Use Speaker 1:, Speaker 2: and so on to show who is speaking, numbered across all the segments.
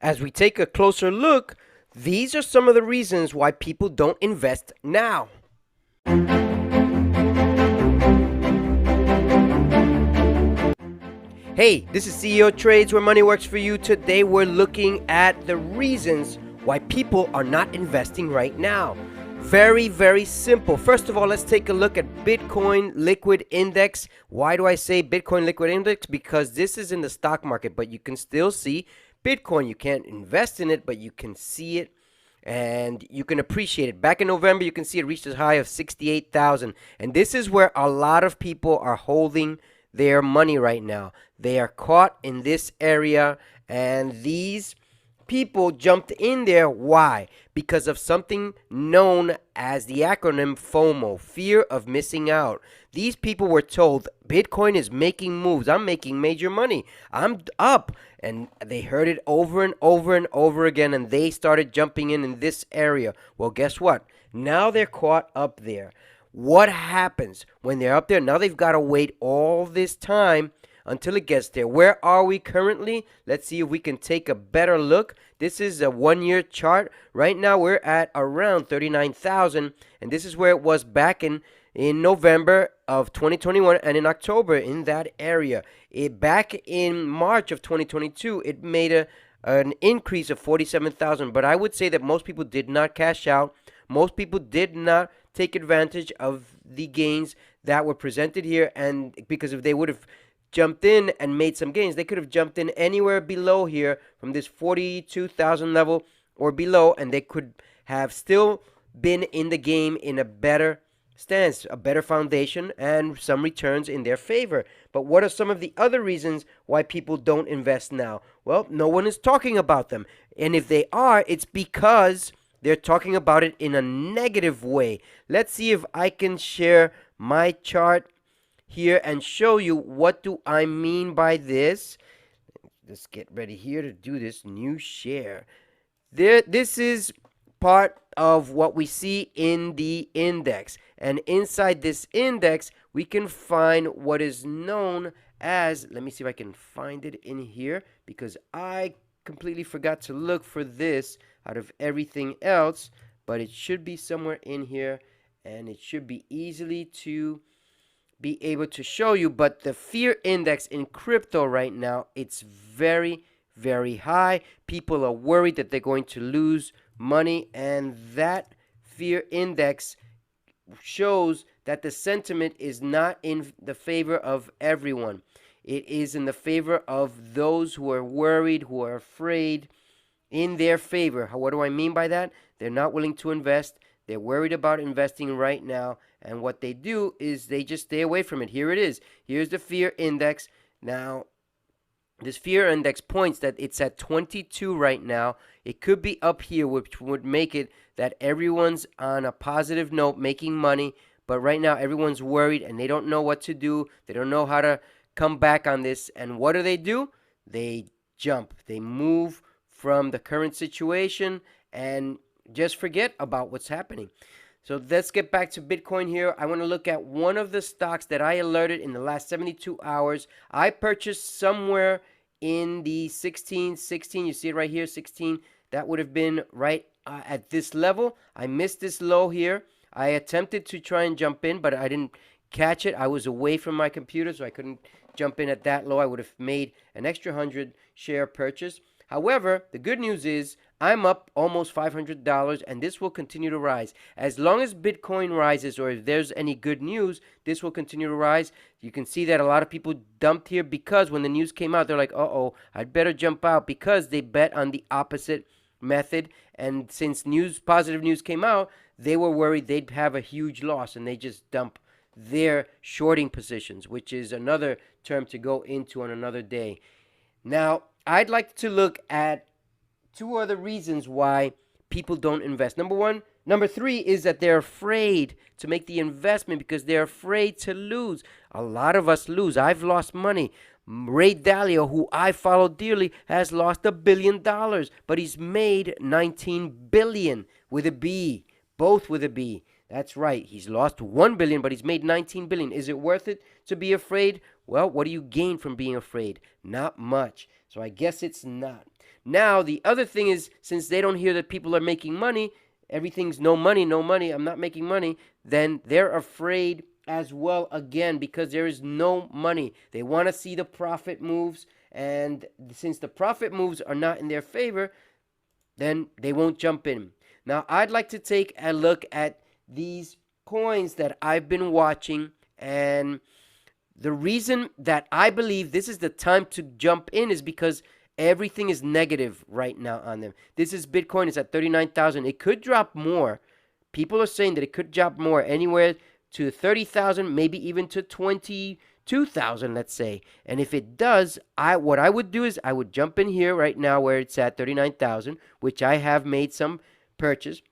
Speaker 1: As we take a closer look, these are some of the reasons why people don't invest now. Hey, this is CeoTrades, where money works for you. Today we're looking at the reasons why people are not investing right now. Very, very simple. First of all, let's take a look at Bitcoin Liquid Index. Why do I say Bitcoin Liquid Index? Because this is in the stock market, but you can still see Bitcoin. You can't invest in it, but you can see it and you can appreciate it. Back in November, you can see it reached a high of 68,000. And this is where a lot of people are holding their money right now. They are caught in this area, and these people jumped in there. Why? Because of something known as the acronym FOMO, fear of missing out. These people were told Bitcoin is making moves. I'm making major money. I'm up. And they heard it over and over and over again, and they started jumping in this area. Well, guess what? Now they're caught up there. What happens when they're up there? Now they've got to wait all this time until it gets there. Where are we currently? Let's see if we can take a better look. This is a 1-year chart. Right now we're at around 39,000, and this is where it was back in November of 2021 and in October, in that area. Back in March of 2022, it made an increase of 47,000, but I would say that most people did not cash out. Most people did not take advantage of the gains that were presented here, and because if they would have jumped in and made some gains, they could have jumped in anywhere below here from this 42,000 level or below, and they could have still been in the game in a better stance, a better foundation, and some returns in their favor. But what are some of the other reasons why people don't invest now? Well, no one is talking about them, and if they are, it's because they're talking about it in a negative way. Let's see if I can share my chart here and show you what do I mean by this. Let's get ready here to do this new share. This is part of what we see in the index. And inside this index, we can find what is known as, let me see if I can find it in here, because I completely forgot to look for this out of everything else, but it should be somewhere in here, and it should be easily to be able to show you. But the fear index in crypto right now, it's very, very high. People are worried that they're going to lose money, and that fear index shows that the sentiment is not in the favor of everyone. It is in the favor of those who are worried, who are afraid, in their favor. What do I mean by that? They're not willing to invest. They're worried about investing right now, and what they do is they just stay away from it. Here it is. Here's the fear index. Now, this fear index points that it's at 22 right now. It could be up here, which would make it that everyone's on a positive note, making money, but right now everyone's worried and they don't know what to do. They don't know how to come back on this. And what do? They jump. They move from the current situation and just forget about what's happening. So let's get back to Bitcoin here. I want to look at one of the stocks that I alerted in the last 72 hours. I purchased somewhere in the 16. You see it right here, 16. That would have been right at this level. I missed this low here. I attempted to try and jump in, but I didn't catch it. I was away from my computer, so I couldn't jump in at that low. I would have made an extra 100 share purchase. However, the good news is I'm up almost $500, and this will continue to rise. As long as Bitcoin rises, or if there's any good news, this will continue to rise. You can see that a lot of people dumped here because when the news came out, they're like, uh-oh, I'd better jump out, because they bet on the opposite method. And since positive news came out, they were worried they'd have a huge loss, and they just dump their shorting positions, which is another term to go into on another day. Now, I'd like to look at two other reasons why people don't invest. Number three is that they're afraid to make the investment because they're afraid to lose. A lot of us lose. I've lost money. Ray Dalio, who I follow dearly, has lost $1 billion, but he's made 19 billion with a B, both with a B. That's right. He's lost 1 billion, but he's made 19 billion. Is it worth it to be afraid? Well, what do you gain from being afraid? Not much. So I guess it's not. Now, the other thing is, since they don't hear that people are making money, everything's no money, no money, I'm not making money, then they're afraid as well again because there is no money. They want to see the profit moves, and since the profit moves are not in their favor, then they won't jump in. Now, I'd like to take a look at these coins that I've been watching, and the reason that I believe this is the time to jump in is because everything is negative right now on them. This is Bitcoin. It's at 39,000. It could drop more. People are saying that it could drop more, anywhere to 30,000, maybe even to 22,000, let's say. And if it does, what I would do is I would jump in here right now where it's at 39,000, which I have made some purchase.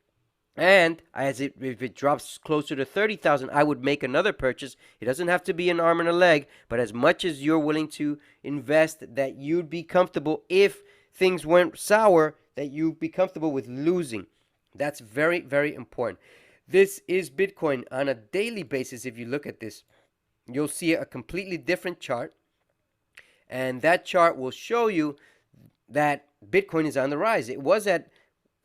Speaker 1: And if it drops closer to 30,000, I would make another purchase. It doesn't have to be an arm and a leg, but as much as you're willing to invest, that you'd be comfortable if things went sour, that you'd be comfortable with losing. That's very, very important. This is Bitcoin on a daily basis. If you look at this, you'll see a completely different chart. And that chart will show you that Bitcoin is on the rise. It was at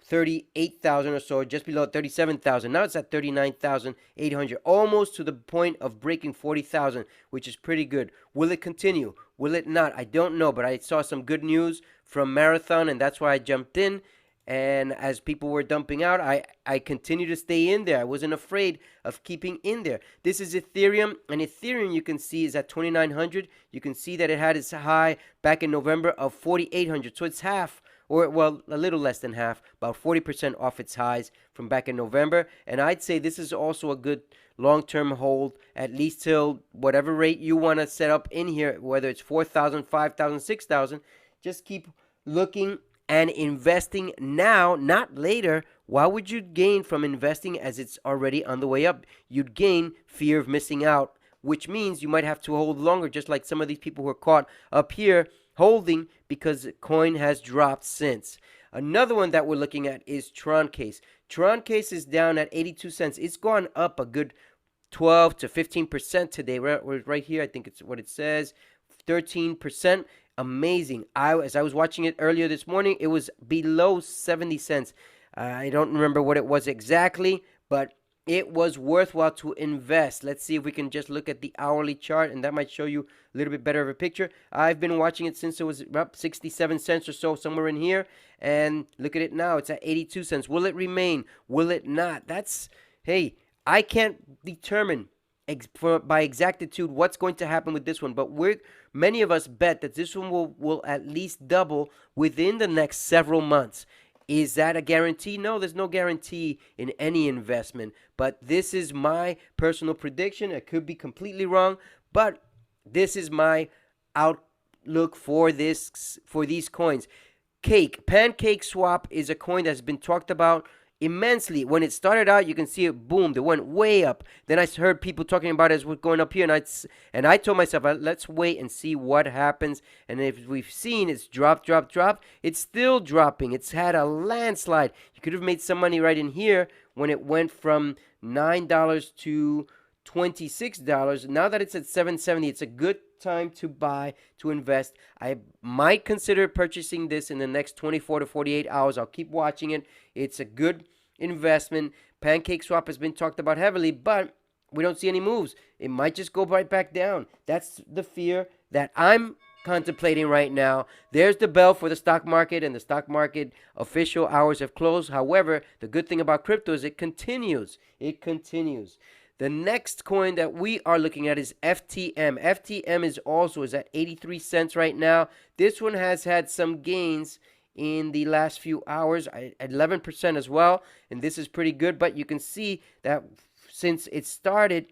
Speaker 1: 38,000 or so, just below 37,000. Now it's at 39,800, almost to the point of breaking 40,000, which is pretty good. Will it continue? Will it not? I don't know, but I saw some good news from Marathon, and that's why I jumped in. And as people were dumping out, I continue to stay in there. I wasn't afraid of keeping in there. This is Ethereum, and Ethereum you can see is at 2,900. You can see that it had its high back in November of 4,800. So it's half, or well, a little less than half, about 40% off its highs from back in November. And I'd say this is also a good long-term hold, at least till whatever rate you want to set up in here, whether it's 4,000, 5,000, 6,000. Just keep looking and investing now, not later. Why would you gain from investing as it's already on the way up? You'd gain fear of missing out, which means you might have to hold longer, just like some of these people who are caught up here holding because coin has dropped since. Another one that we're looking at is Tron Case. Tron Case is down at 82 cents. It's gone up a good 12 to 15% today. Right here, I think it's what it says, 13%. Amazing. As I was watching it earlier this morning, it was below 70 cents. I don't remember what it was exactly, but it was worthwhile to invest. Let's see if we can just look at the hourly chart, and that might show you a little bit better of a picture. I've been watching it since it was up 67 cents or so, somewhere in here, and look at it now. It's at 82 cents. Will it remain? Will it not? Hey, I can't determine by exactitude what's going to happen with this one, but many of us bet that this one will at least double within the next several months. Is that a guarantee? No, there's no guarantee in any investment, but this is my personal prediction. It could be completely wrong, but this is my outlook for these coins. Pancake Swap is a coin that's been talked about immensely. When it started out, you can see it boomed. It went way up. Then I heard people talking about it as we're going up here, and I told myself, let's wait and see what happens. And if we've seen it's drop, it's still dropping. It's had a landslide. You could have made some money right in here when it went from $9 to $26. Now that it's at $7.70, it's a good time to buy, to invest. I might consider purchasing this in the next 24 to 48 hours. I'll keep watching it. It's a good investment. Pancake Swap has been talked about heavily, but we don't see any moves. It might just go right back down. That's the fear that I'm contemplating right now. There's the bell for the stock market, and the stock market official hours have closed. However, the good thing about crypto is it continues. The next coin that we are looking at is FTM. FTM is at 83 cents right now. This one has had some gains in the last few hours, 11% as well, and this is pretty good. But you can see that since it started,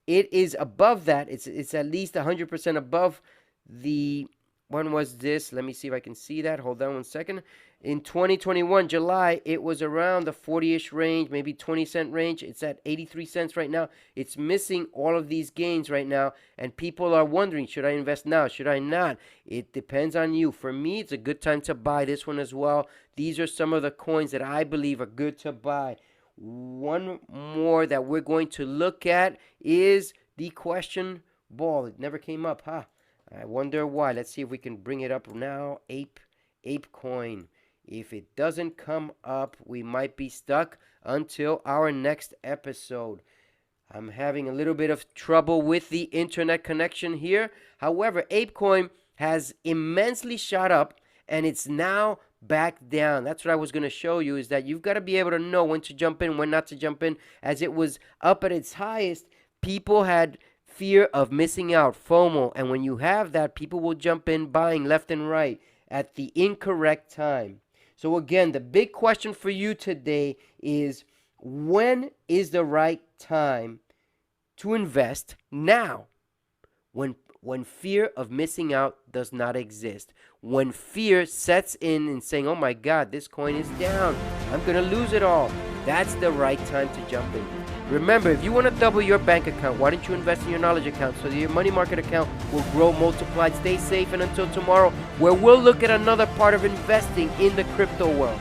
Speaker 1: it is above that. It's at least 100% above the. When was this? Let me see if I can see that. Hold on one second. In 2021, July, it was around the 40-ish range, maybe 20-cent range. It's at 83 cents right now. It's missing all of these gains right now, and people are wondering, should I invest now? Should I not? It depends on you. For me, it's a good time to buy this one as well. These are some of the coins that I believe are good to buy. One more that we're going to look at is the question ball. It never came up, huh? I wonder why. Let's see if we can bring it up now. Ape ApeCoin. If it doesn't come up, we might be stuck until our next episode. I'm having a little bit of trouble with the internet connection here. However, ApeCoin has immensely shot up and it's now back down. That's what I was going to show you, is that you've got to be able to know when to jump in, when not to jump in. As it was up at its highest, people had fear of missing out, FOMO. And when you have that, people will jump in buying left and right at the incorrect time. So again, the big question for you today is, when is the right time to invest? Now, when fear of missing out does not exist. When fear sets in and saying, oh my God, this coin is down, I'm going to lose it all. That's the right time to jump in. Remember, if you want to double your bank account, why don't you invest in your knowledge account so that your money market account will grow multiplied? Stay safe, and until tomorrow, where we'll look at another part of investing in the crypto world.